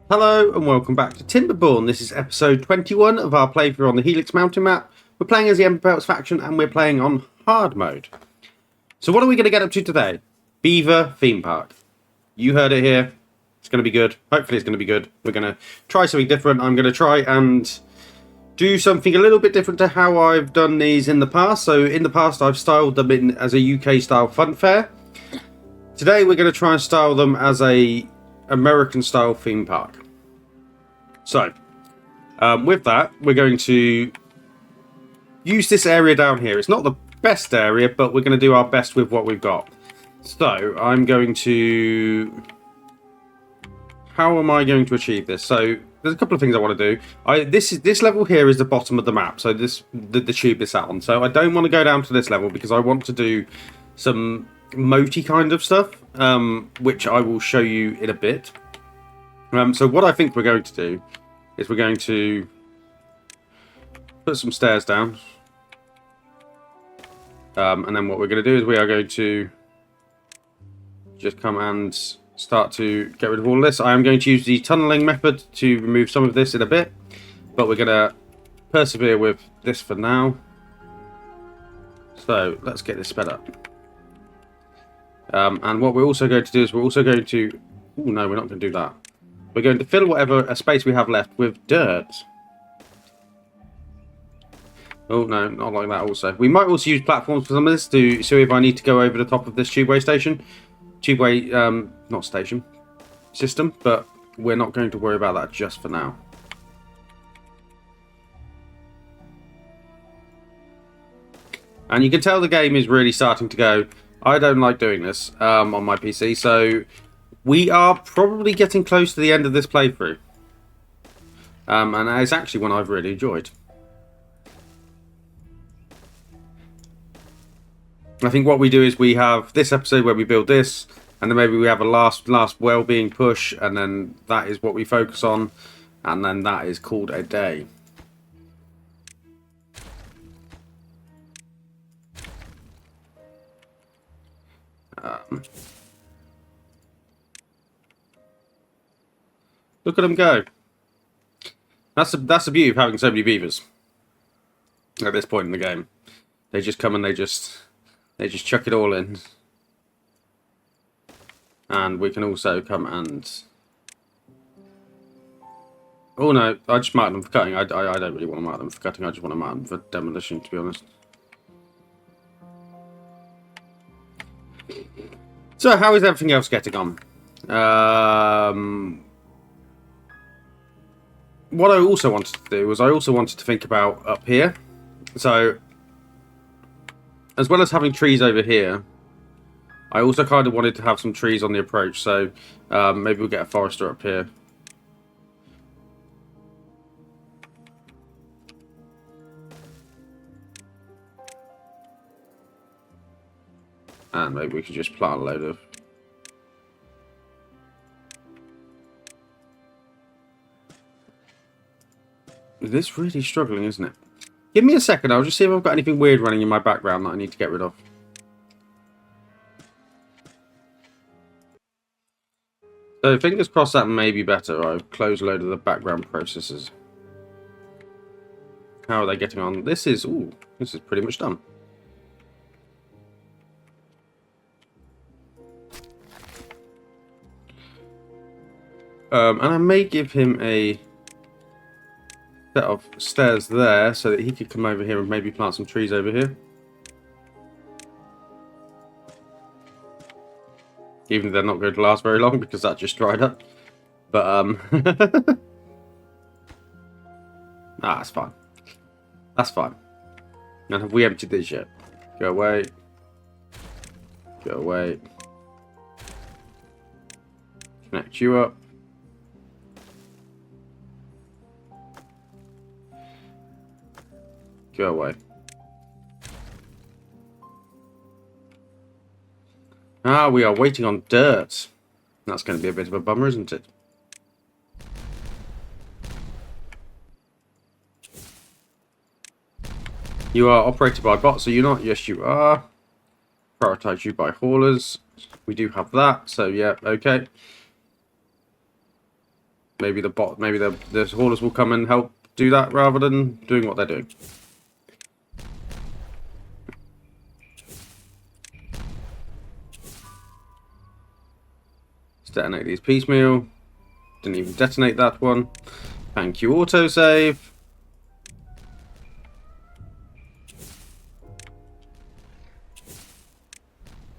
Hello and welcome back to Timberborn. This is episode 21 of our playthrough on the Helix Mountain map. We're playing as the Emberpelts Faction and we're playing on hard mode. So what are we going to get up to today? Beaver Theme Park. You heard it here. It's going to be good. Hopefully it's going to be good. We're going to try something different. I'm going to try and do something a little bit different to how I've done these in the past. So in the past I've styled them in as a UK style fun fair. Today we're going to try and style them as a American style theme park. So with that we're going to use this area down here. It's not the best area, but we're going to do our best with what we've got. So I'm going to... How am I going to achieve this? So there's a couple of things I want to do. This level here is the bottom of the map, so the tube is sat on. So I don't want to go down to this level because I want to do some moaty kind of stuff, which I will show you in a bit. So what I think we're going to do is we're going to put some stairs down, and then what we're going to do is we are going to just come and start to get rid of all this. I am going to use the tunneling method to remove some of this in a bit, but we're going to persevere with this for now. So let's get this sped up. And what we're also going to do is we're also going to... Oh no, we're not going to do that. We're going to fill whatever space we have left with dirt. Oh no, not like that also. We might also use platforms for some of this to see if I need to go over the top of this tubeway station. Tubeway, not station, system, but we're not going to worry about that just for now. And you can tell the game is really starting to go, I don't like doing this on my PC, so we are probably getting close to the end of this playthrough. And that is actually one I've really enjoyed. I think what we do is we have this episode where we build this, and then maybe we have a last well-being push, and then that is what we focus on, and then that is called a day. Look at them go. That's the beauty of having so many beavers at this point in the game. They just come and they just chuck it all in. And we can also come and... Oh no, I just marked them for cutting. I don't really want to mark them for cutting. I just want to mark them for demolition, to be honest. So how is everything else getting on? What I also wanted to do was I also wanted to think about up here. So as well as having trees over here, I also kind of wanted to have some trees on the approach. So maybe we'll get a forester up here. And maybe we could just plant a load of... This is really struggling, isn't it? Give me a second, I'll just see if I've got anything weird running in my background that I need to get rid of. So fingers crossed that may be better. I've closed a load of the background processes. How are they getting on? This is pretty much done. And I may give him a set of stairs there so that he could come over here and maybe plant some trees over here. Even if they're not going to last very long because that just dried up. But that's fine. That's fine. And have we emptied this yet? Go away. Go away. Connect you up. Go away. Ah, we are waiting on dirt. That's going to be a bit of a bummer, isn't it? You are operated by bots, are you not? Yes, you are. Prioritize you by haulers. We do have that, so yeah, okay. maybe the haulers will come and help do that rather than doing what they're doing. Let's detonate these piecemeal. Didn't even detonate that one. Thank you, autosave.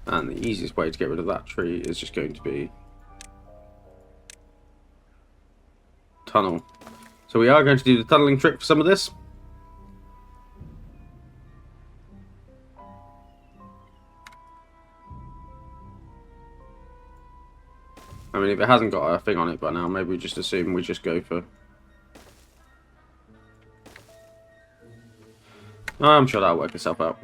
And the easiest way to get rid of that tree is just going to be tunnel. So we are going to do the tunneling trick for some of this. I mean, if it hasn't got a thing on it by now, maybe we just assume we just go for... I'm sure that'll work itself out.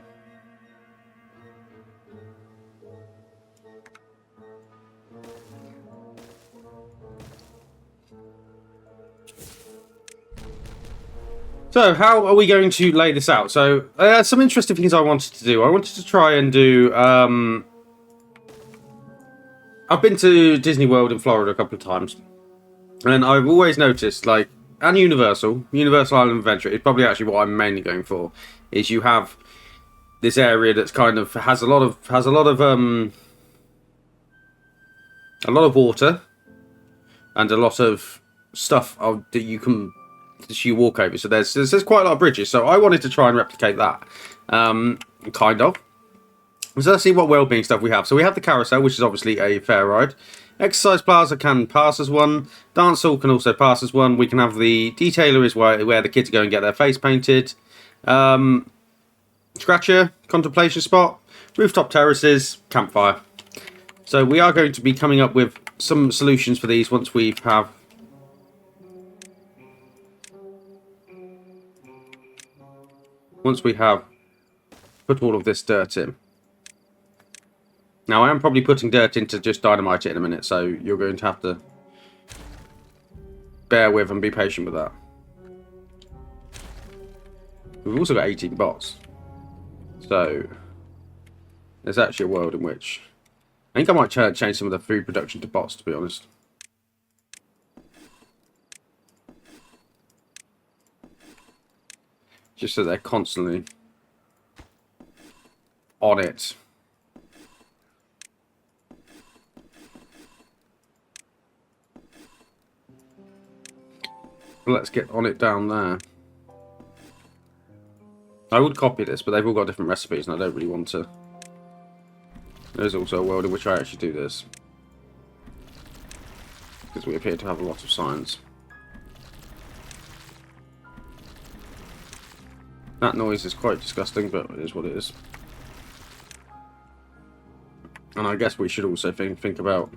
So, how are we going to lay this out? So, some interesting things I wanted to do. I wanted to try and do... I've been to Disney World in Florida a couple of times. And I've always noticed, like, and Universal Island Adventure is probably actually what I'm mainly going for. Is you have this area that's kind of has a lot of water and a lot of stuff that you can you walk over. So there's quite a lot of bridges. So I wanted to try and replicate that, kind of. So let's see what well-being stuff we have. So we have the carousel, which is obviously a fair ride. Exercise plaza can pass as one. Dance hall can also pass as one. We can have the detailer is where the kids go and get their face painted. Scratcher, contemplation spot, rooftop terraces, campfire. So we are going to be coming up with some solutions for these once we have put all of this dirt in. Now I am probably putting dirt in to just dynamite it in a minute, so you're going to have to bear with and be patient with that. We've also got 18 bots. So there's actually a world in which I think I might change some of the food production to bots, to be honest. Just so they're constantly on it. Let's get on it down there. I would copy this, but they've all got different recipes, and I don't really want to. There's also a world in which I actually do this, because we appear to have a lot of science. That noise is quite disgusting, but it is what it is. And I guess we should also think about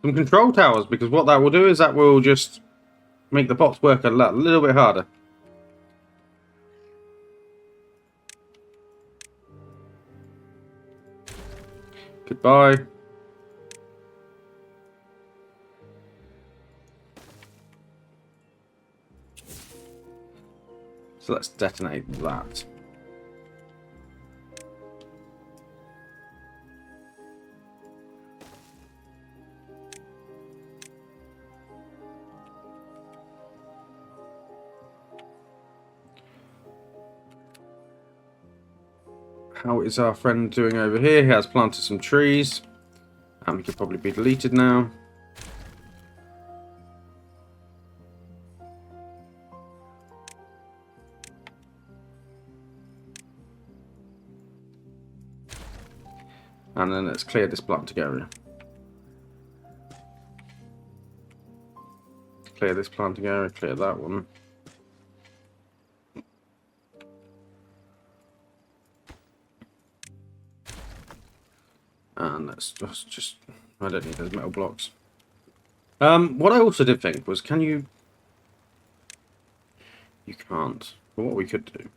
some control towers, because what that will do is that will just make the bots work a little bit harder. Goodbye. So let's detonate that. How is our friend doing over here? He has planted some trees. And he could probably be deleted now. And then let's clear this planting area. Clear this planting area, clear that one. And let's just I don't need those metal blocks. What I also did think was, can you You can't. But what we could do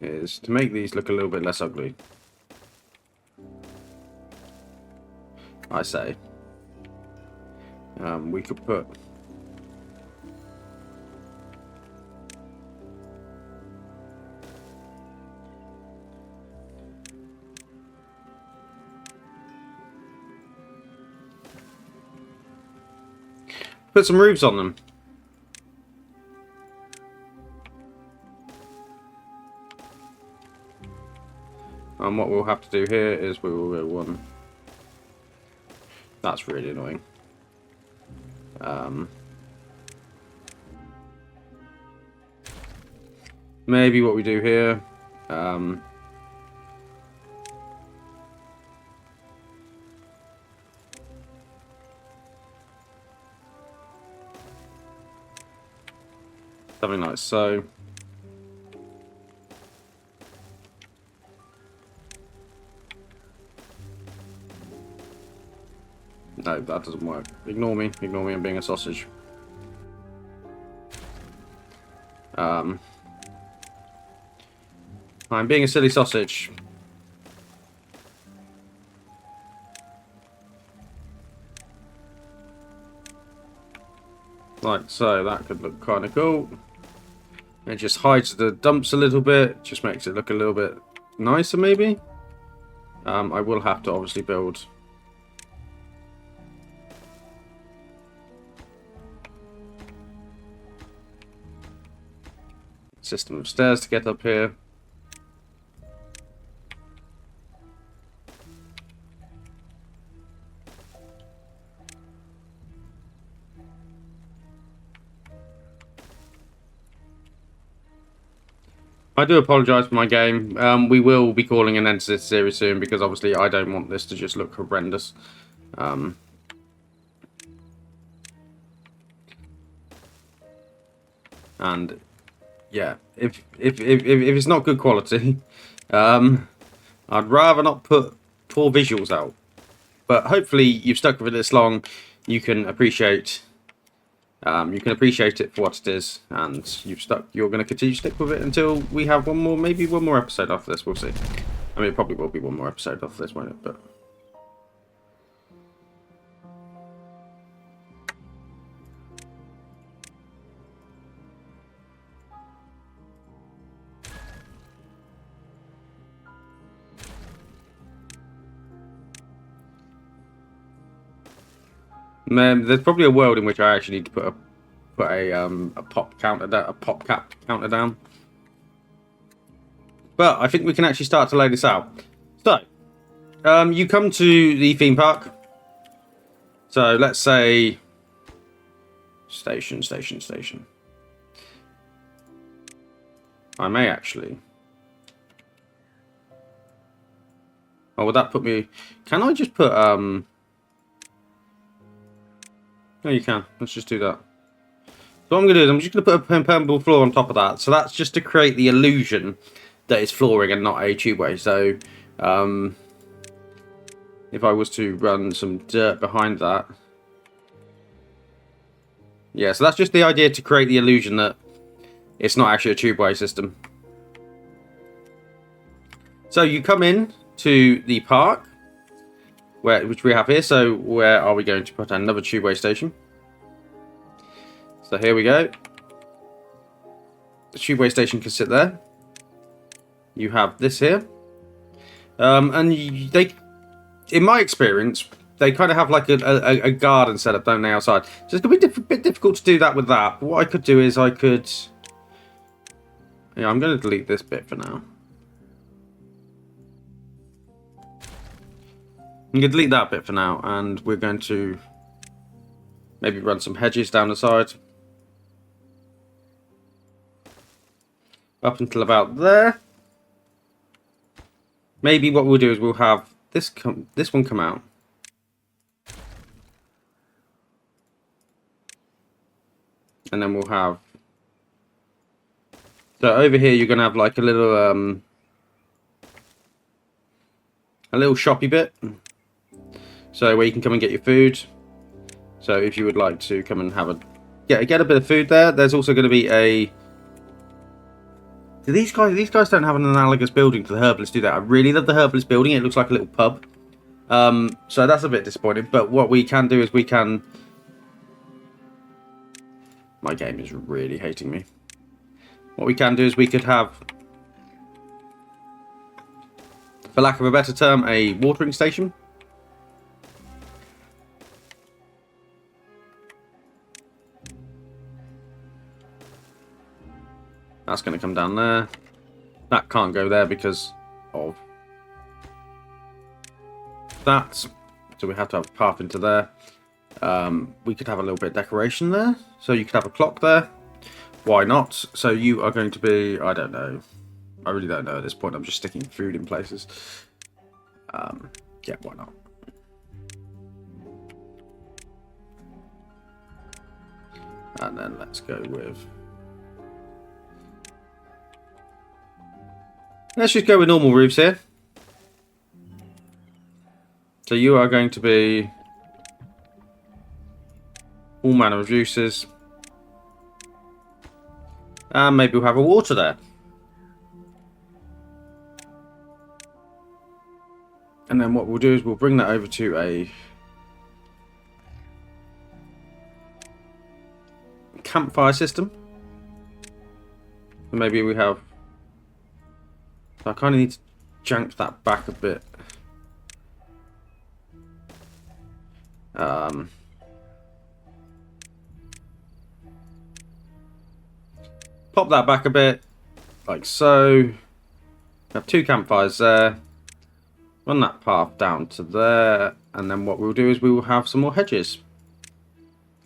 is to make these look a little bit less ugly. I say we could put some roofs on them. And what we'll have to do here is we will go one. That's really annoying. Maybe what we do here. Something like so. No, that doesn't work. Ignore me. Ignore me. I'm being a sausage. I'm being a silly sausage. Like so. That could look kind of cool. It just hides the dumps a little bit. Just makes it look a little bit nicer, maybe. I will have to obviously build system of stairs to get up here. I do apologise for my game. We will be calling an end to this series soon because obviously I don't want this to just look horrendous. And yeah, if it's not good quality, I'd rather not put poor visuals out. But hopefully you've stuck with it this long. You can appreciate it for what it is, and you're going to continue to stick with it until we have maybe one more episode after this. We'll see. I mean, it probably will be one more episode after this, won't it? But there's probably a world in which I actually need to put a pop cap counter down. But I think we can actually start to lay this out. So, you come to the theme park. So let's say station. I may actually. Oh, would that put me? Can I just put No, you can. Let's just do that. So what I'm going to do is I'm just going to put a permeable floor on top of that. So that's just to create the illusion that it's flooring and not a tubeway. So if I was to run some dirt behind that. Yeah, so that's just the idea to create the illusion that it's not actually a tubeway system. So you come in to the park, which we have here. So where are we going to put another tubeway station? So here we go. The tubeway station can sit there. You have this here. And they, in my experience, they kind of have like a garden setup, don't they, outside? So it's going to be a bit difficult to do that with that. But what I could do is I could... Yeah, I'm going to delete this bit for now. I'm going to delete that bit for now, and we're going to maybe run some hedges down the side. Up until about there. Maybe what we'll do is we'll have this one come out. And then we'll have... So over here you're going to have like a little shoppy bit. So where you can come and get your food. So if you would like to come and have get a bit of food there. There's also going to be a... These guys don't have an analogous building to the herbalist, do they? I really love the herbalist building. It looks like a little pub. So that's a bit disappointing. But what we can do is we can... My game is really hating me. What we can do is we could have, for lack of a better term, a watering station. That's going to come down there. That can't go there because of that. So we have to have a path into there. We could have a little bit of decoration there. So you could have a clock there. Why not? So you are going to be... I don't know. I really don't know at this point. I'm just sticking food in places. Yeah, why not? And then let's go with... Let's just go with normal roofs here. So you are going to be all manner of juices. And maybe we'll have a water there. And then what we'll do is we'll bring that over to a campfire system. And maybe we have... I kind of need to jank that back a bit. Pop that back a bit, like so. Have two campfires there. Run that path down to there. And then what we'll do is we will have some more hedges.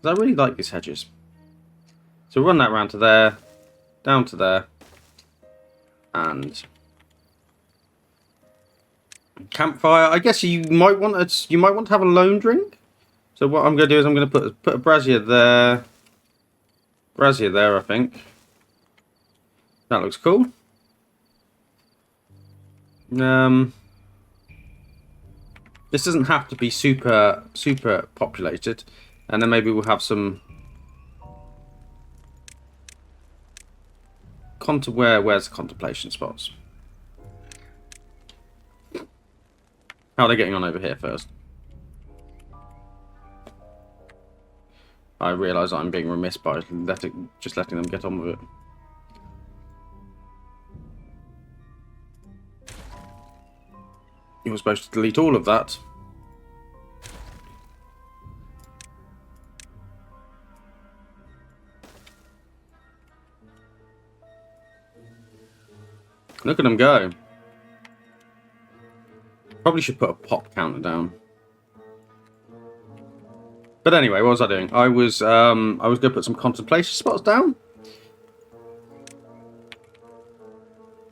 Because I really like these hedges. So run that round to there. Down to there. And... campfire. I guess you might want to have a lone drink. So what I'm going to do is I'm going to put a brazier there. Brazier there, I think. That looks cool. This doesn't have to be super populated. And then maybe we'll have some... Where's the contemplation spots? How are they getting on over here first? I realise I'm being remiss by just letting them get on with it. You were supposed to delete all of that. Look at them go. Probably should put a pop counter down. But anyway, what was I doing? I was going to put some contemplation spots down.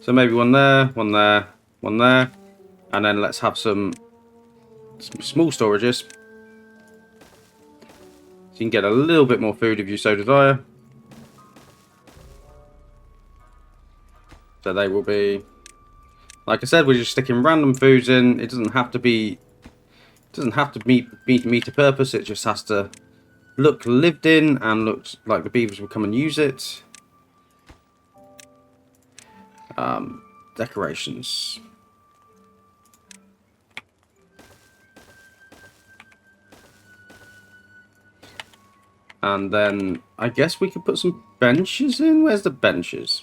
So maybe one there, one there, one there. And then let's have some small storages. So you can get a little bit more food if you so desire. So they will be... Like I said, we're just sticking random foods in. It doesn't have to be... It doesn't have to meet a purpose. It just has to look lived in and look like the beavers will come and use it. Decorations. And then I guess we could put some benches in. Where's the benches?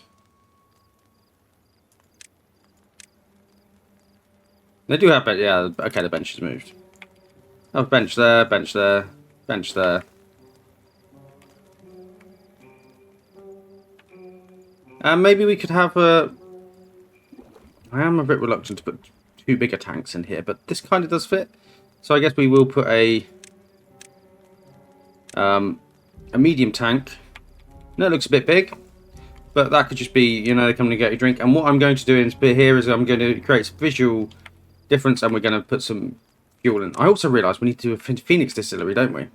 They do have, yeah, okay, the bench is moved. Oh, bench there, bench there, bench there. And maybe we could have a... I am a bit reluctant to put two bigger tanks in here, but this kind of does fit. So I guess we will put a medium tank. No, it looks a bit big, but that could just be, you know, coming to get a drink. And what I'm going to do in here is I'm going to create some visual difference, and we're going to put some fuel in. I also realised we need to do a Phoenix Distillery, don't we?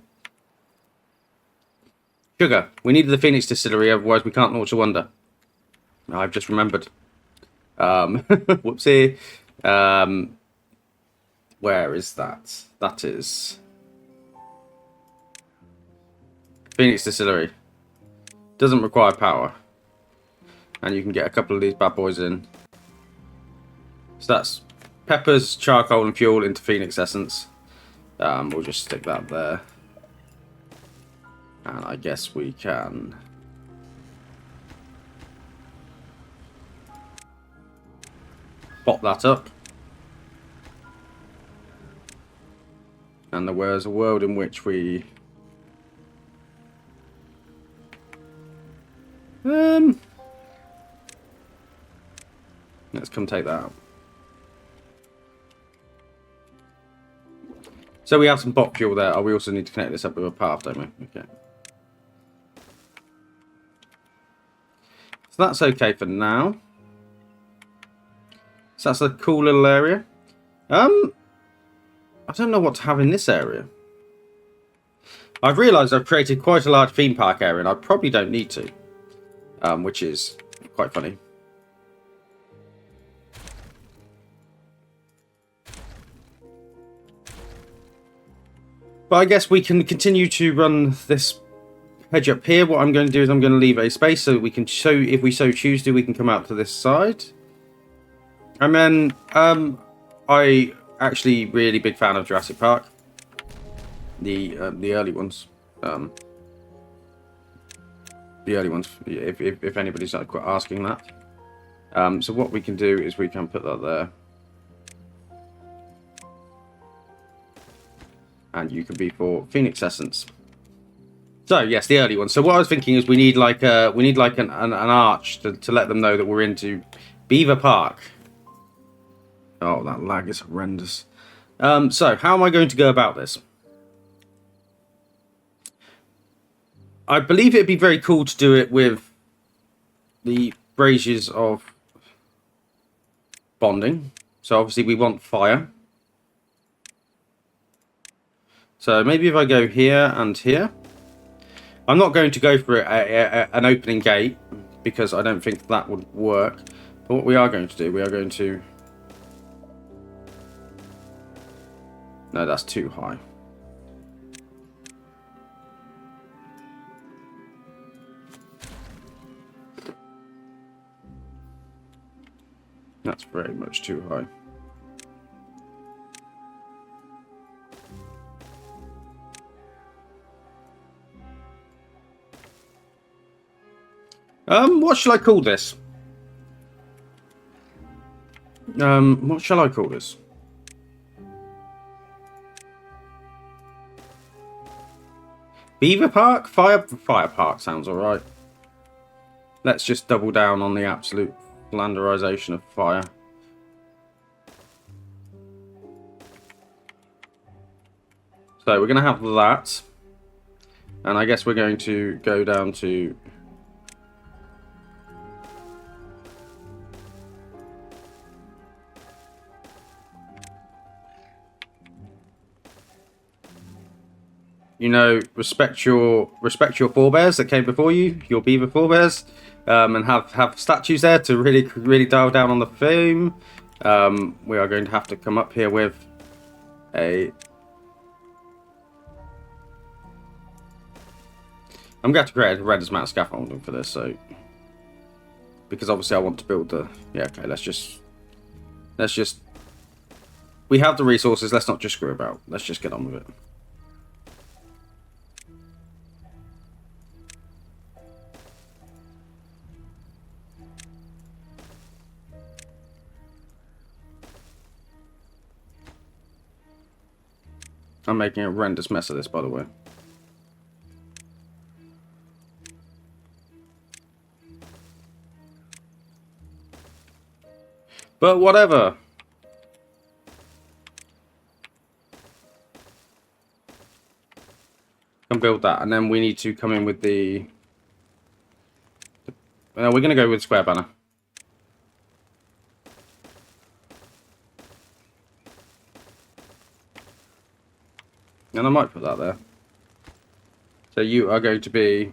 Sugar. We needed the Phoenix Distillery, otherwise we can't launch a wonder. I've just remembered. Whoopsie. Where is that? That is Phoenix Distillery. Doesn't require power. And you can get a couple of these bad boys in. So that's peppers, charcoal and fuel into Phoenix essence. We'll just stick that there. And I guess we can... pop that up. And there was a world in which we... let's come take that out. So we have some bot fuel there. Oh, we also need to connect this up with a path, don't we? Okay. So that's okay for now. So that's a cool little area. I don't know what to have in this area. I've realised I've created quite a large theme park area and I probably don't need to. Which is quite funny. But I guess we can continue to run this hedge up here. What I'm going to do is I'm going to leave a space so we can show, if we so choose to, we can come out to this side. And then I actually really big fan of Jurassic Park. The early ones. The early ones, if anybody's asking that. So what we can do is we can put that there. And you can be for Phoenix Essence. So yes, the early ones. So what I was thinking is we need like an arch to let them know that we're into Beaver Park. Oh, that lag is horrendous. So how am I going to go about this? I believe it'd be very cool to do it with the braziers of bonding. So obviously we want fire. So maybe if I go here and here. I'm not going to go for an opening gate because I don't think that would work. But what we are going to do, we are going to... No, that's too high. That's very much too high. What shall I call this? What shall I call this? Beaver Park? Fire Park sounds alright. Let's just double down on the absolute flanderization of fire. So we're going to have that. And I guess we're going to go down to... You know, respect your forebears that came before you, your beaver forebears, and have statues there to really dial down on the theme. We are going to have to come up here with a... I'm going to create a horrendous amount of scaffolding for this, so... Because obviously I want to build the... Yeah, okay, let's just... We have the resources, let's not just screw about. Let's just get on with it. I'm making a horrendous mess of this, by the way. But whatever. Can build that, and then we need to come in with the... we're going to go with square banner. And I might put that there. So you are going to be...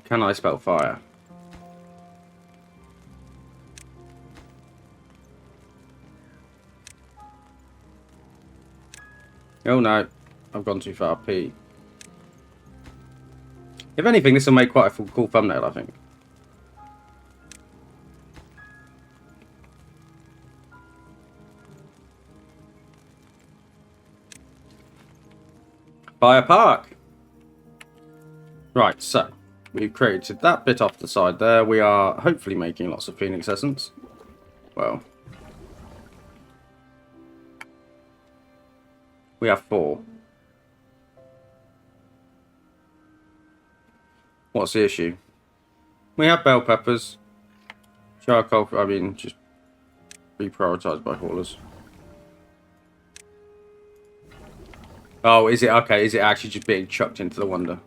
Can I spell fire? Oh no, I've gone too far. P. If anything, this will make quite a cool thumbnail, I think. Buy a park. Right, so we've created that bit off the side there. We are hopefully making lots of Phoenix essence. Well, we have 4. What's the issue? We have bell peppers. Charcoal, I mean, just be prioritised by haulers. Oh, is it? Okay, is it actually just being chucked into the wonder?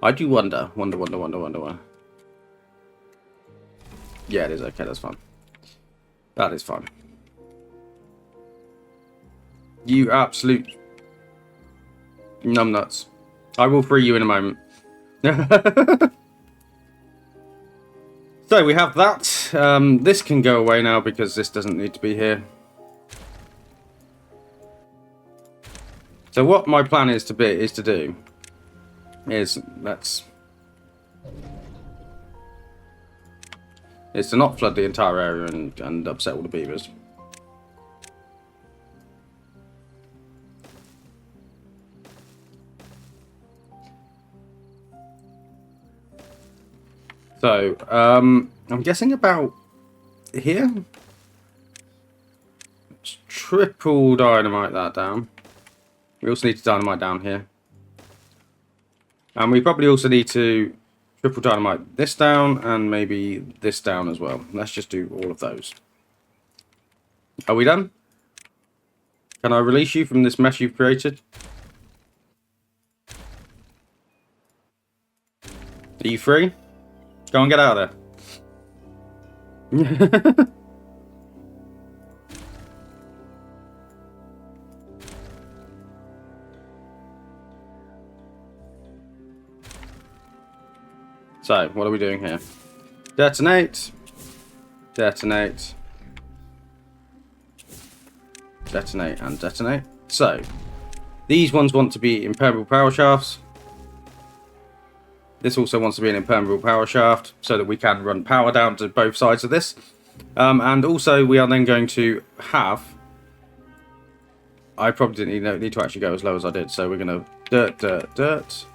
I do wonder. Wonder. Yeah, it is. Okay, that's fine. That is fine. You absolute numbnuts. I will free you in a moment. So we have that. This can go away now because this doesn't need to be here. So what my plan is to do is to not flood the entire area and upset all the beavers. So I'm guessing about here. Let's triple dynamite that down. We also need to dynamite down here. And we probably also need to triple dynamite this down and maybe this down as well. Let's just do all of those. Are we done? Can I release you from this mess you've created? Are you free? Go and get out of there. So, what are we doing here? Detonate. Detonate. Detonate and detonate. So, these ones want to be impermeable power shafts. This also wants to be an impermeable power shaft so that we can run power down to both sides of this. And also, we are then going to have... I probably didn't need to actually go as low as I did. So, we're going to dirt.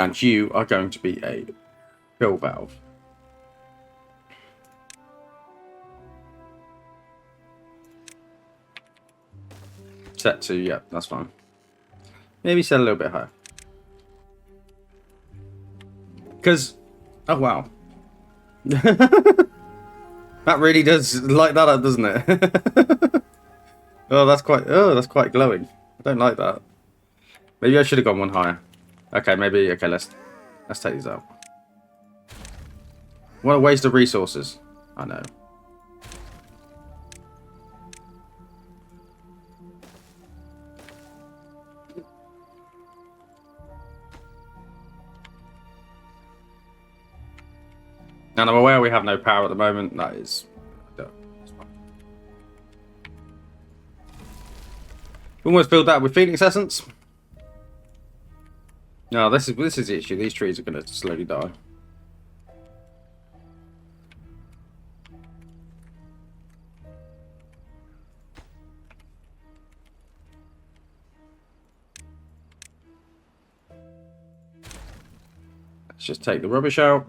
And you are going to be a fill valve. Set to, yeah, that's fine. Maybe set a little bit higher. Because, oh wow. That really does light that up, doesn't it? that's quite glowing. I don't like that. Maybe I should have gone one higher. Okay, maybe, okay, let's take these out. What a waste of resources. I know. And I'm aware we have no power at the moment. That is... Almost filled that with Phoenix essence. No, this is the issue. These trees are going to slowly die. Let's just take the rubbish out.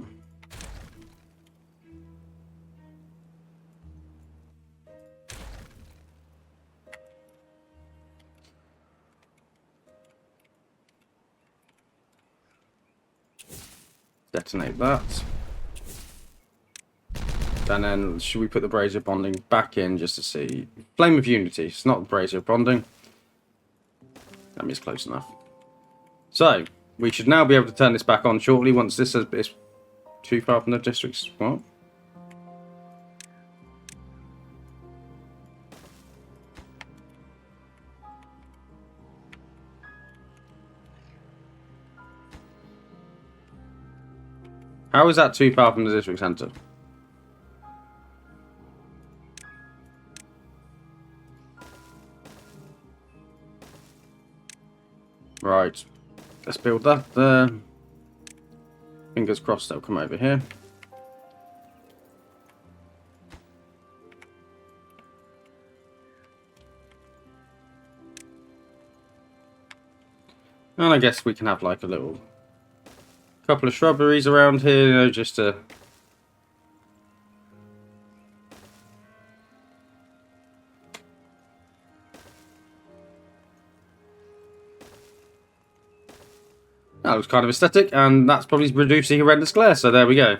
Detonate that. And then should we put the brazier bonding back in just to see? Flame of Unity. It's not brazier bonding. That means close enough. So we should now be able to turn this back on shortly once this is too far from the districts. What? How is that too far from the district centre? Right. Let's build that there. Fingers crossed they'll come over here. And I guess we can have like a little couple of shrubberies around here, you know, just to... That looks kind of aesthetic, and that's probably reducing horrendous glare, so there we go.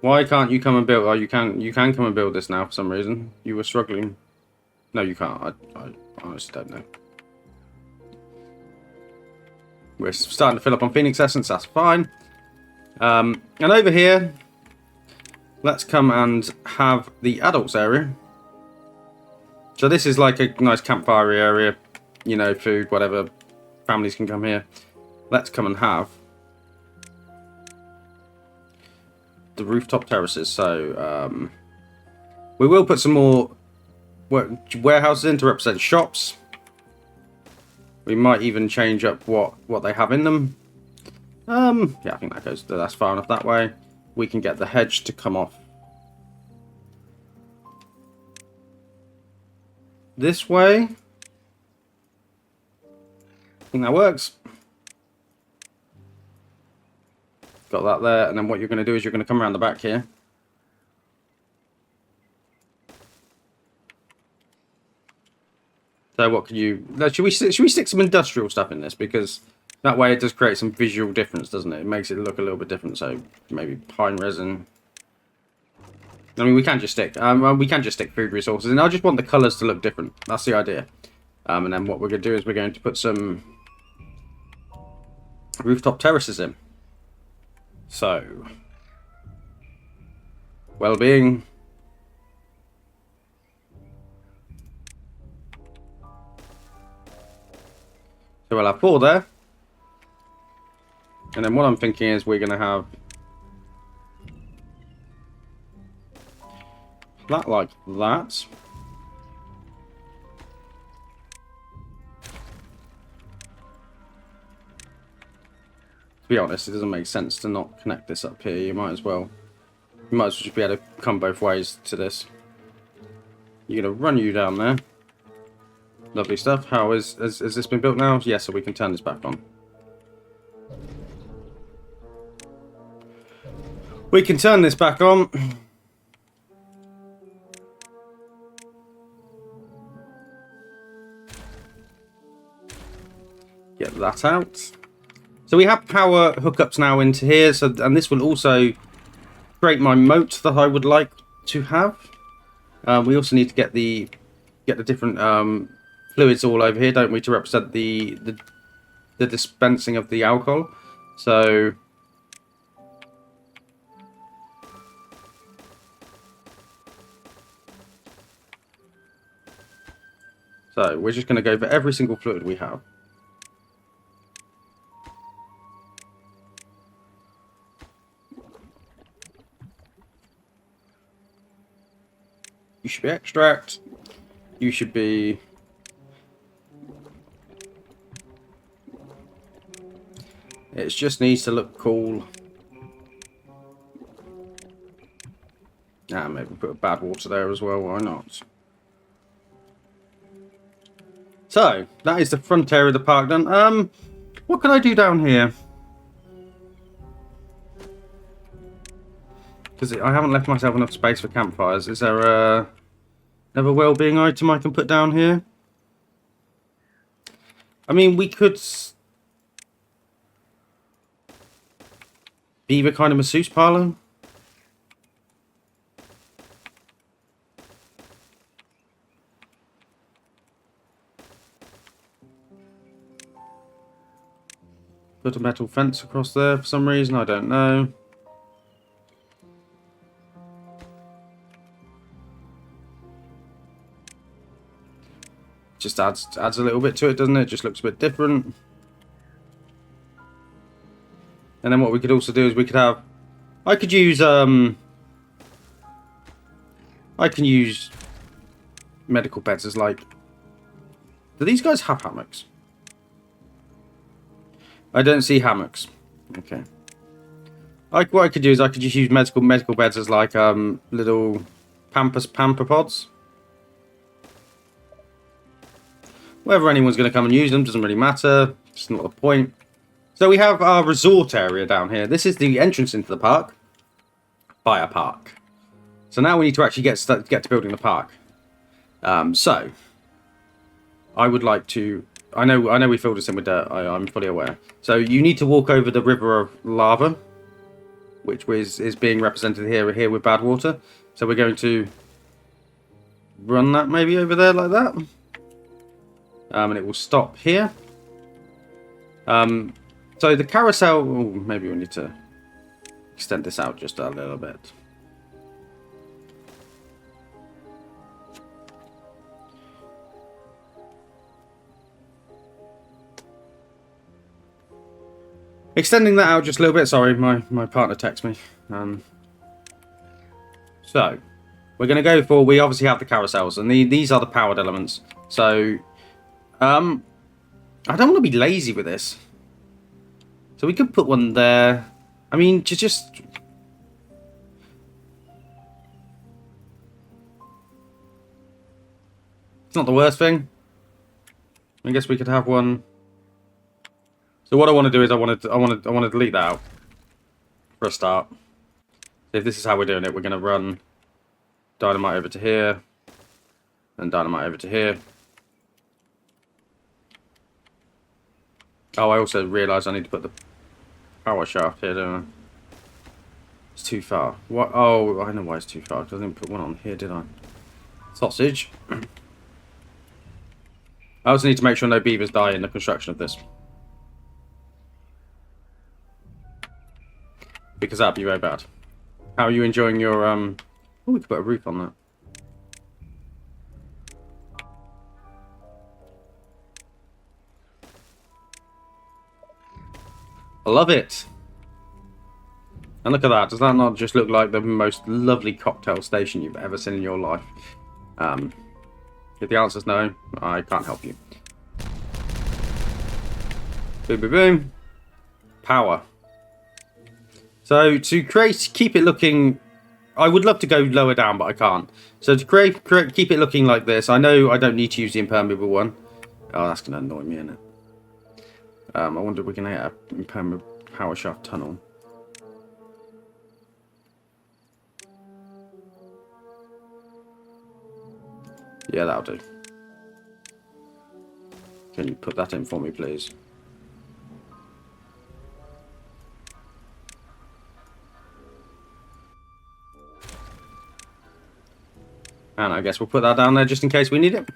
Why can't you come and build... Oh, you can come and build this now for some reason. You were struggling. No, you can't. I honestly don't know. We're starting to fill up on Phoenix Essence, that's fine. And over here, let's come and have the adults area. So this is like a nice campfire area, you know, food, whatever. Families can come here. Let's come and have the rooftop terraces. So we will put some more warehouses in to represent shops. We might even change up what they have in them. Yeah, I think that's far enough that way. We can get the hedge to come off this way. I think that works. Got that there, and then what you're going to do is you're going to come around the back here. So what can you... Should we stick some industrial stuff in this? Because that way it does create some visual difference, doesn't it? It makes it look a little bit different. So maybe pine resin. I mean, we can just stick food resources, and I just want the colours to look different. That's the idea. And then what we're going to do is we're going to put some rooftop terraces in. So, well-being. So we'll have 4 there. And then what I'm thinking is we're going to have that like that. To be honest, it doesn't make sense to not connect this up here. You might as well just be able to come both ways to this. You're going to run you down there. Lovely stuff. How has this been built now? Yes, so we can turn this back on. We can turn this back on. Get that out. So we have power hookups now into here, and this will also create my moat that I would like to have. We also need to get the different fluids all over here, don't we, to represent the dispensing of the alcohol. So we're just going to go for every single fluid we have. You should be extract. You should be... It just needs to look cool. Ah, maybe put a bad water there as well, why not? So, that is the front area of the park done. What can I do down here? Because I haven't left myself enough space for campfires. Is there another well-being item I can put down here? I mean, we could... Beaver kind of masseuse parlour? Put a metal fence across there for some reason, I don't know. Just adds a little bit to it, doesn't it? Just looks a bit different. And then what we could also do is we could have... I can use medical beds as like... Do these guys have hammocks? I don't see hammocks. Okay. What I could do is I could just use medical beds as like little pamper pods. Whether anyone's going to come and use them doesn't really matter. It's not the point. So we have our resort area down here. This is the entrance into the park. Fire park. So now we need to actually get to building the park. So I would like to. I know we filled this in with dirt. I'm fully aware. So you need to walk over the river of lava, which is being represented here with bad water. So we're going to run that maybe over there like that. And it will stop here. So the carousel, maybe we need to extend this out just a little bit. Extending that out just a little bit. Sorry, my partner texted me. So we're going to go for, we obviously have the carousels, and these are the powered elements. So I don't want to be lazy with this. So we could put one there. I mean, just... It's not the worst thing. I guess we could have one. So what I want to do is I want to delete that out for a start. If this is how we're doing it, we're going to run dynamite over to here, and dynamite over to here. Oh, I also realised I need to put the power shaft here, don't I? It's too far. What? Oh, I know why it's too far, because I didn't put one on here, did I? Sausage. I also need to make sure no beavers die in the construction of this. Because that'd be very bad. How are you enjoying your, Oh, we could put a roof on that. I love it. And look at that. Does that not just look like the most lovely cocktail station you've ever seen in your life? If the answer is no, I can't help you. Boom, boom, boom. Power. So to keep it looking, I would love to go lower down, but I can't. So to keep it looking like this, I know I don't need to use the impermeable one. Oh, that's going to annoy me, isn't it? I wonder if we can get an impermeable power shaft tunnel. Yeah, that'll do. Can you put that in for me, please? And I guess we'll put that down there just in case we need it.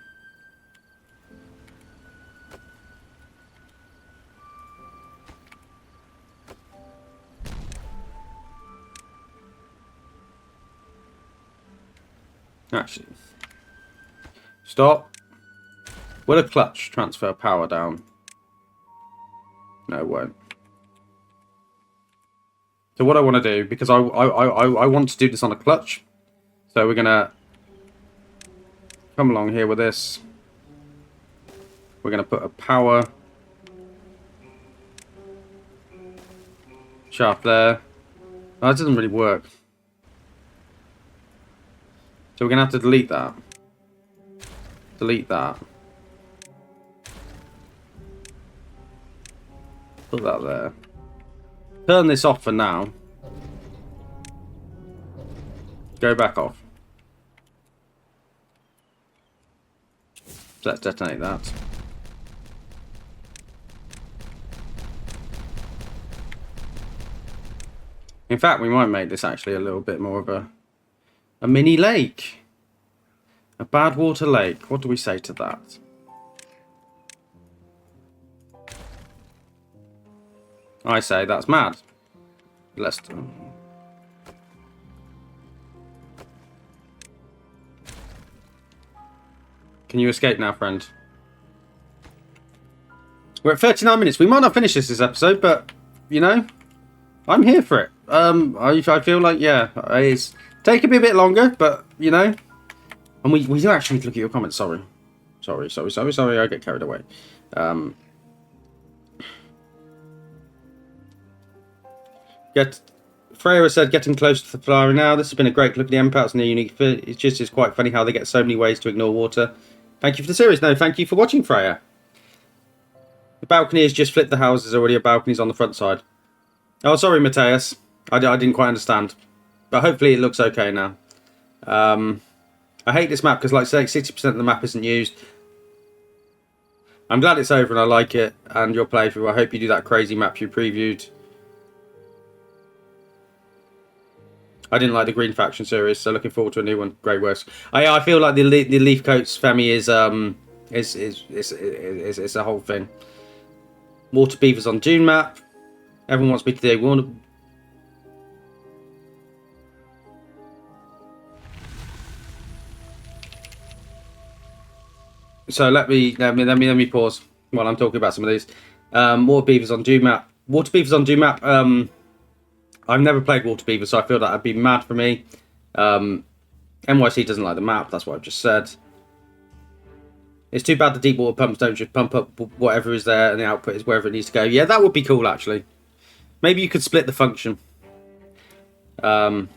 Actually, stop. Will a clutch transfer power down? No, it won't. So what I want to do, because I want to do this on a clutch, so we're gonna come along here with this. We're gonna put a power shaft there. Oh, that doesn't really work. So we're going to have to delete that. Delete that. Put that there. Turn this off for now. Go back off. Let's detonate that. In fact, we might make this actually a little bit more of a mini lake. A bad water lake. What do we say to that? I say that's mad. Let's do. Can you escape now, friend? We're at 39 minutes. We might not finish this episode, but, you know, I'm here for it. I feel like, yeah, it's taking me a bit longer, but, you know. And we do actually need to look at your comments. Sorry. Sorry. I get carried away. Freya said, getting close to the flowering now. This has been a great look at the Emberpelts and their unique fit. It's quite funny how they get so many ways to ignore water. Thank you for the series. No, thank you for watching, Freya. The balcony has just flipped the house. There's already a balcony on the front side. Oh, sorry, Mateus. I didn't quite understand. But hopefully it looks okay now. I hate this map because, like I say, 60% of the map isn't used. I'm glad it's over and I like it. And your playthrough. I hope you do that crazy map you previewed. I didn't like the Green Faction series, so looking forward to a new one. Great works. I feel like the Leaf Coats Femi is a whole thing. Water Beavers on Dune map. Everyone wants me to do water. So let me pause while I'm talking about some of these. Water Beavers on Dune map. Water Beavers on Dune map. I've never played Water Beaver, so I feel that would be mad for me. NYC doesn't like the map, that's what I've just said. It's too bad the deep water pumps don't just pump up whatever is there and the output is wherever it needs to go. Yeah, that would be cool, actually. Maybe you could split the function. And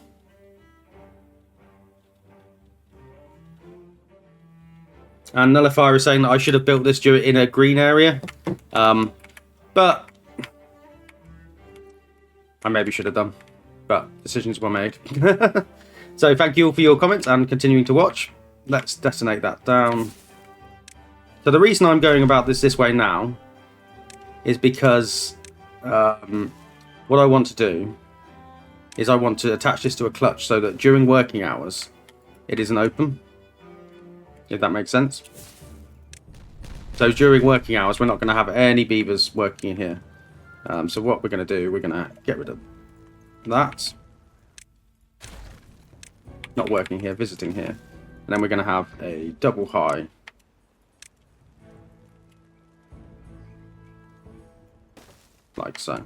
Nullifier is saying that I should have built this in a green area. But I maybe should have done, but decisions were made. So thank you all for your comments and continuing to watch. Let's detonate that down. So the reason I'm going about this way now is because what I want to do is I want to attach this to a clutch so that during working hours it isn't open, if that makes sense. So during working hours we're not going to have any beavers working in here. So what we're going to do, we're going to get rid of that. Not working here, visiting here. And then we're going to have a double high. Like so.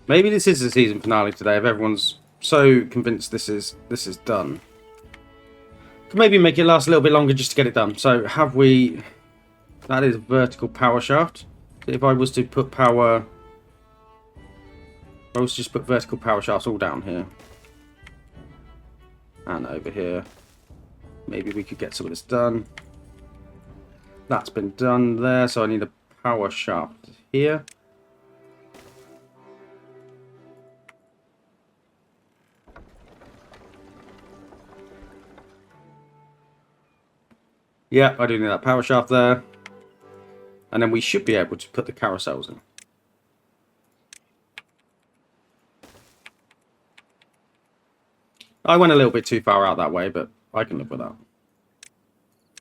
Maybe this is the season finale today if everyone's so convinced this is done. Could maybe make it last a little bit longer just to get it done. So have we... That is a vertical power shaft. If I was to put power... I was just put vertical power shafts all down here. And over here. Maybe we could get some of this done. That's been done there, so I need a power shaft here. Yeah, I do need that power shaft there. And then we should be able to put the carousels in. I went a little bit too far out that way, but I can live with that.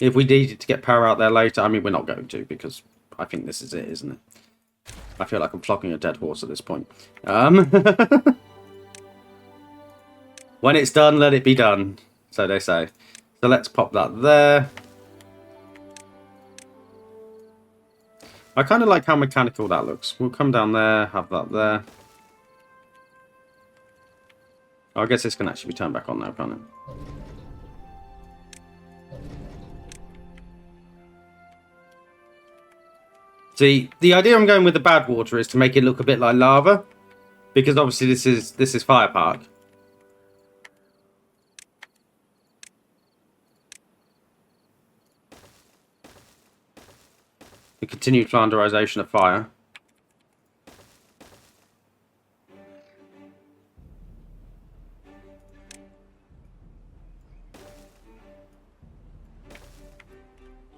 If we needed to get power out there later, I mean, we're not going to, because I think this is it, isn't it? I feel like I'm flogging a dead horse at this point. When it's done, let it be done, so they say. So let's pop that there. I kind of like how mechanical that looks. We'll come down there, have that there. Oh, I guess this can actually be turned back on now, can't it? See, the idea I'm going with the bad water is to make it look a bit like lava, because obviously this is Fire Park. The continued flanderization of fire.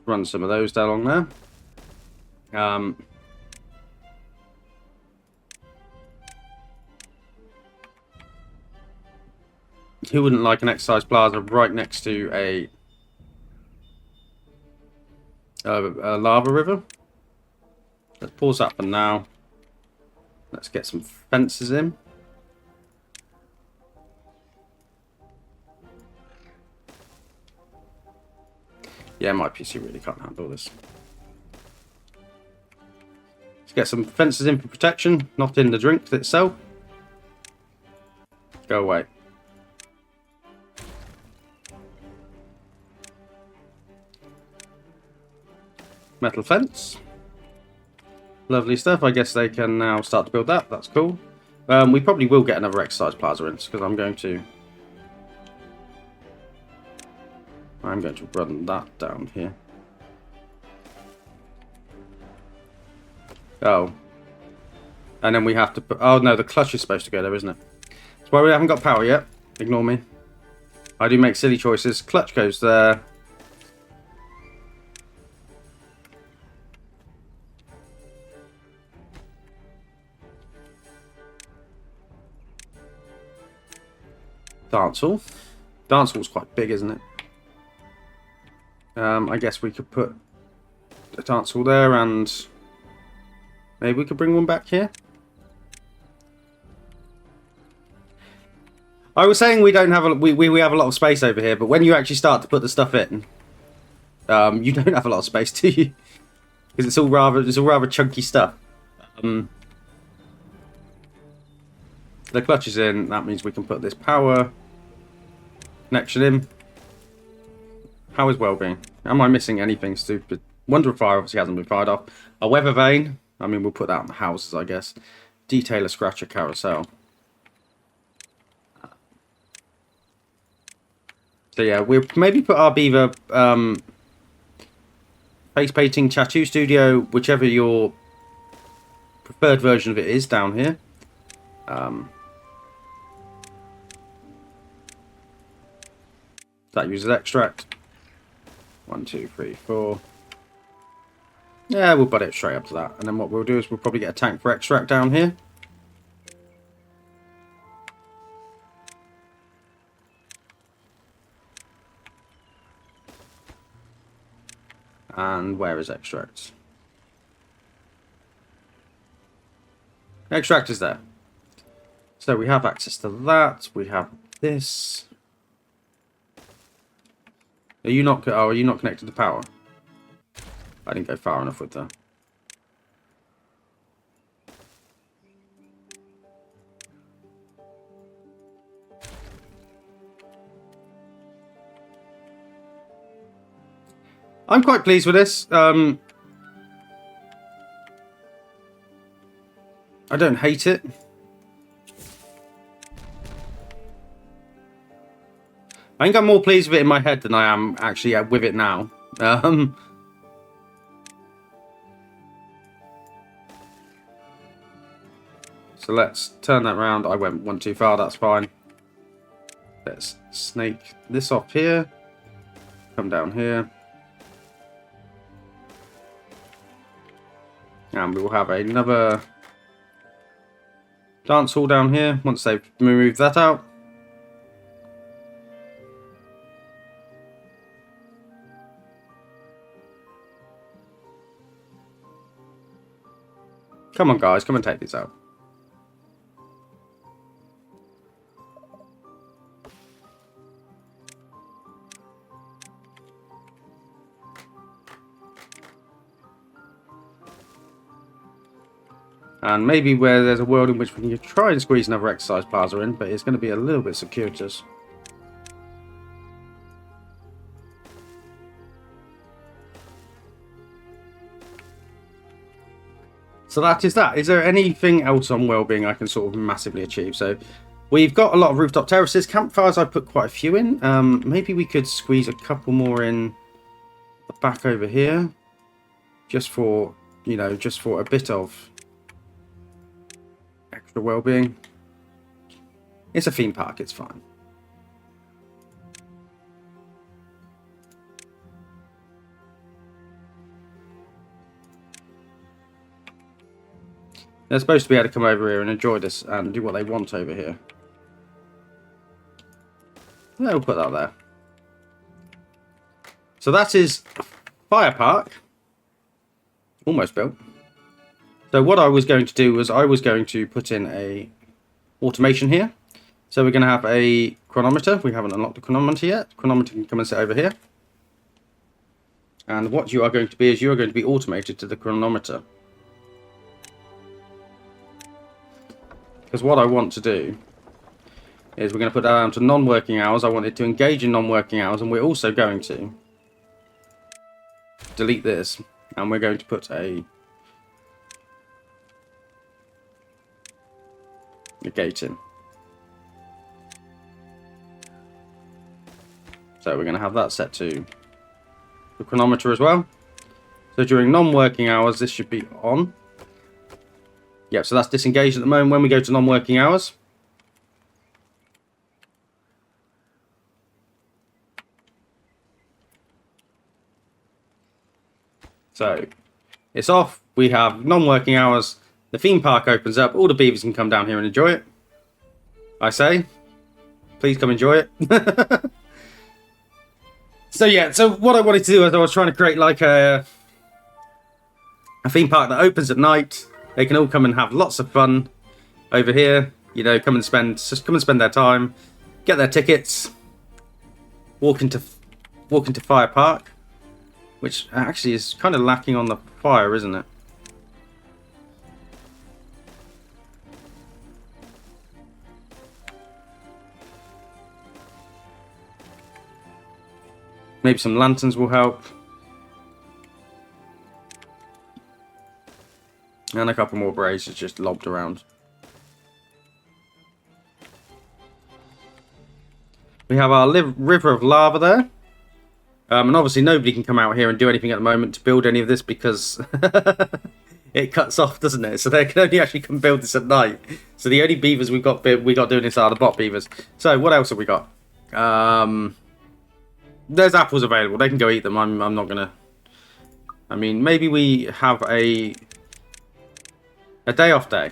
Run some of those down along there. Who wouldn't like an exercise plaza right next to a lava river? Let's pause that for now. Let's get some fences in. Yeah, my PC really can't handle this. Let's get some fences in for protection, not in the drink itself. Go away. Metal fence. Lovely stuff. I guess they can now start to build that. That's cool. We probably will get another exercise plaza in, because I'm going to run that down here. Oh. And then we have to put... Oh, no, the clutch is supposed to go there, isn't it? That's why we haven't got power yet. Ignore me. I do make silly choices. Clutch goes there. Dance hall. Dance hall's quite big, isn't it? I guess we could put a dance hall there, and maybe we could bring one back here. I was saying we don't have we have a lot of space over here, but when you actually start to put the stuff in, you don't have a lot of space, do you? Because it's all rather chunky stuff. The clutch is in. That means we can put this power connection in. How is well-being? Am I missing anything stupid? Wonder of fire obviously hasn't been fired off. A weather vane. I mean, we'll put that on the houses, I guess. Detailer scratcher carousel. So yeah, we'll maybe put our beaver face painting tattoo studio, whichever your preferred version of it is, down here. That uses extract. 1, 2, 3, 4. Yeah, we'll put it straight up to that. And then what we'll do is we'll probably get a tank for extract down here. And where is extract? Extract is there. So we have access to that. We have this. Are you not? Oh, are you not connected to power? I didn't go far enough with that. I'm quite pleased with this. I don't hate it. I think I'm more pleased with it in my head than I am actually with it now. So let's turn that round. I went one too far, that's fine. Let's snake this off here. Come down here. And we will have another dance hall down here once they've removed that out. Come on, guys, come and take these out. And maybe where there's a world in which we can try and squeeze another exercise plaza in, but it's going to be a little bit circuitous. So that is that. Is there anything else on well-being I can sort of massively achieve? So we've got a lot of rooftop terraces. Campfires, I put quite a few in. Maybe we could squeeze a couple more in the back over here. Just for, you know, just for a bit of extra well-being. It's a theme park, it's fine. They're supposed to be able to come over here and enjoy this and do what they want over here. Yeah, we'll put that there. So that is Fire Park. Almost built. So what I was going to do was I was going to put in a automation here. So we're going to have a chronometer. We haven't unlocked the chronometer yet. Chronometer can come and sit over here. And what you are going to be is you are going to be automated to the chronometer. Because what I want to do is we're going to put that down to non-working hours. I want it to engage in non-working hours, and we're also going to delete this, and we're going to put a the gate in. So we're going to have that set to the chronometer as well. So during non-working hours, this should be on. Yep, so that's disengaged at the moment. When we go to non-working hours, so it's off. We have non-working hours. The theme park opens up. All the beavers can come down here and enjoy it. I say, please come enjoy it. So yeah, so what I wanted to do is I was trying to create like a theme park that opens at night. They can all come and have lots of fun over here. You know, come and spend their time, get their tickets, walk into Fire Park, which actually is kind of lacking on the fire, isn't it? Maybe some lanterns will help. And a couple more braziers just lobbed around. We have our river of lava there. And obviously nobody can come out here and do anything at the moment to build any of this because it cuts off, doesn't it? So they can only actually come build this at night. So the only beavers we got doing this are the bot beavers. So what else have we got? There's apples available. They can go eat them. I'm not gonna. I mean, maybe we have a day off day.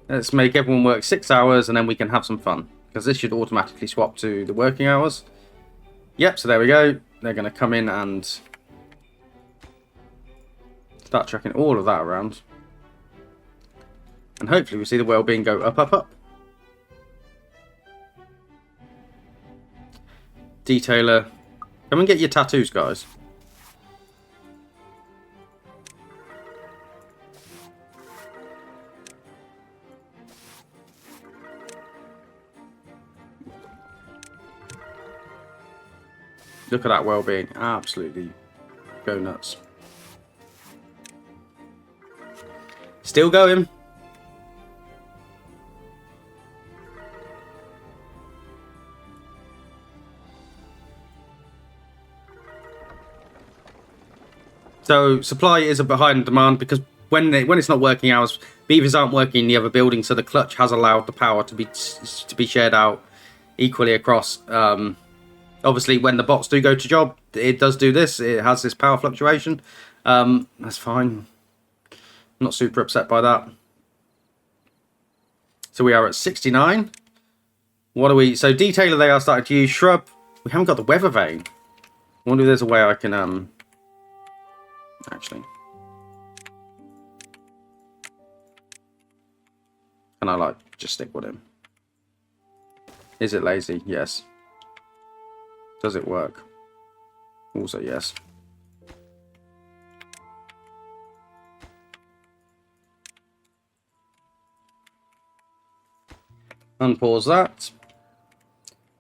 Let's make everyone work 6 hours, and then we can have some fun because this should automatically swap to the working hours. Yep. So there we go. They're gonna come in and start chucking all of that around, and hopefully we see the well-being go up, up, up. Detailer, come and get your tattoos, guys. Look at that well-being. Absolutely go nuts. Still going. So supply is behind demand because when it's not working hours, beavers aren't working in the other building, so the clutch has allowed the power to be shared out equally across. Obviously, when the bots do go to job, it does do this. It has this power fluctuation. That's fine. I'm not super upset by that. So we are at 69. What are we? So detailer, they are starting to use shrub. We haven't got the weather vane. I wonder if there's a way I can actually. Can I like just stick with him? Is it lazy? Yes. Does it work? Also yes. Unpause that.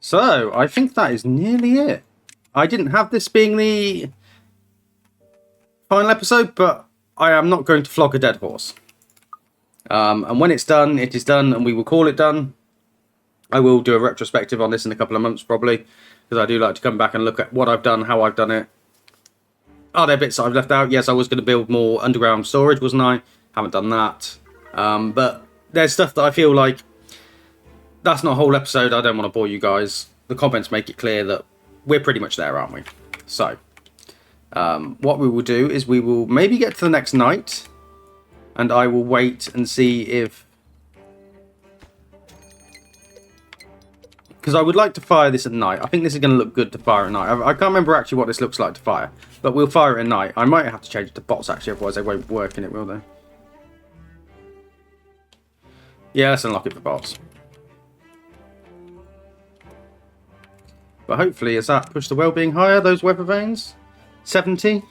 So I think that is nearly it. I didn't have this being the final episode, but I am not going to flog a dead horse. And when it's done, it is done, and we will call it done. I will do a retrospective on this in a couple of months, probably, because I do like to come back and look at what I've done, how I've done it. Are there bits that I've left out? Yes, I was going to build more underground storage, wasn't I? Haven't done that. But there's stuff that I feel like that's not a whole episode. I don't want to bore you guys. The comments make it clear that we're pretty much there, aren't we? So what we will do is we will maybe get to the next night, and I will wait and see if, because I would like to fire this at night. I think this is going to look good to fire at night. I can't remember actually what this looks like to fire, but we'll fire it at night. I might have to change it to bots actually, otherwise they won't work in it, will they? Yeah, let's unlock it for bots. But hopefully, has that pushed the well-being higher, those weather vanes? 70?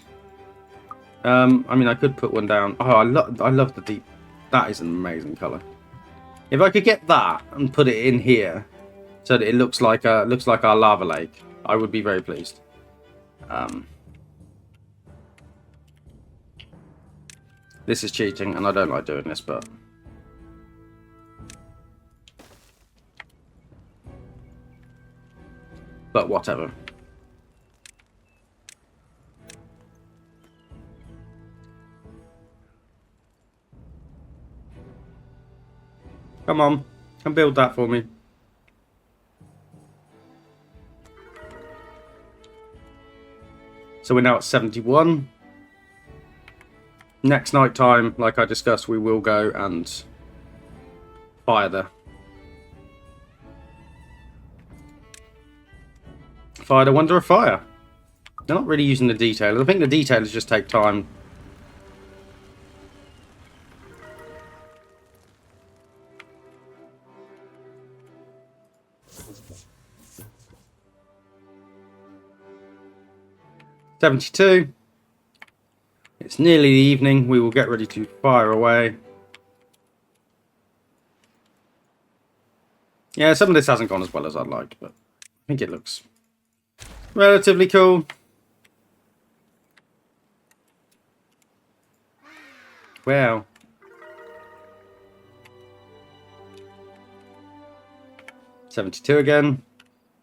I mean, I could put one down. Oh, I love the deep. That is an amazing colour. If I could get that and put it in here, so that it looks like our lava lake, I would be very pleased. This is cheating, and I don't like doing this, but But whatever. Come on, come build that for me. So we're now at 71. Next night time, like I discussed, we will go and fire the wonder of fire. They're not really using the detailers. I think the detailers just take time. $72. It's nearly the evening. We will get ready to fire away. Yeah, some of this hasn't gone as well as I'd liked, but I think it looks relatively cool. Wow. $72 again.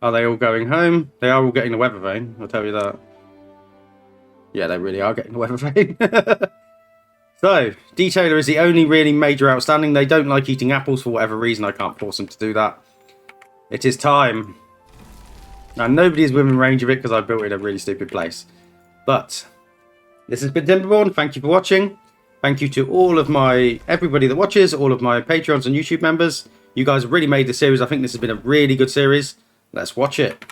Are they all going home? They are all getting the weather vane, I'll tell you that. Yeah, they really are getting the weather vane. So, detailer is the only really major outstanding. They don't like eating apples for whatever reason. I can't force them to do that. It is time. Now, nobody is within range of it because I built it in a really stupid place. But, this has been Timberborn. Thank you for watching. Thank you to all of everybody that watches, all of my Patreons and YouTube members. You guys have really made the series. I think this has been a really good series. Let's watch it.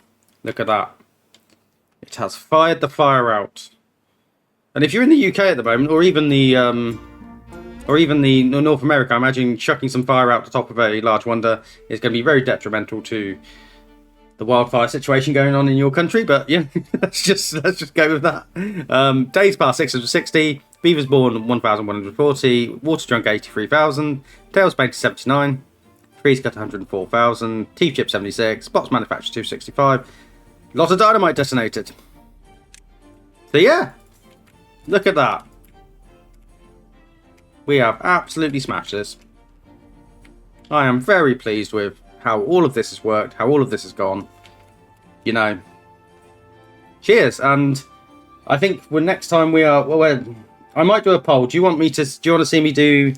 Look at that. It has fired the fire out. And if you're in the UK at the moment, or even the North America, I imagine chucking some fire out the top of a large wonder is going to be very detrimental to the wildfire situation going on in your country. But yeah, let's just go with that. Days past 660, beavers born 1,140, water drunk 83,000, tails painted 79, trees cut 104,000, teeth chip 76, box manufactured 265, lot of dynamite detonated. So yeah. Look at that. We have absolutely smashed this. I am very pleased with how all of this has worked, how all of this has gone. You know. Cheers. And I think next time we are... Well, I might do a poll. Do you want to see me do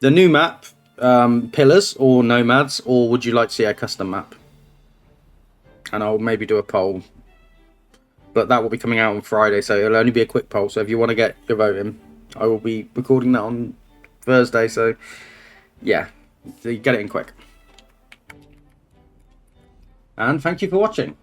the new map, Pillars or Nomads, or would you like to see a custom map? And I'll maybe do a poll. But that will be coming out on Friday, so it'll only be a quick poll. So if you want to get your vote in, I will be recording that on Thursday. So, yeah, so you get it in quick. And thank you for watching.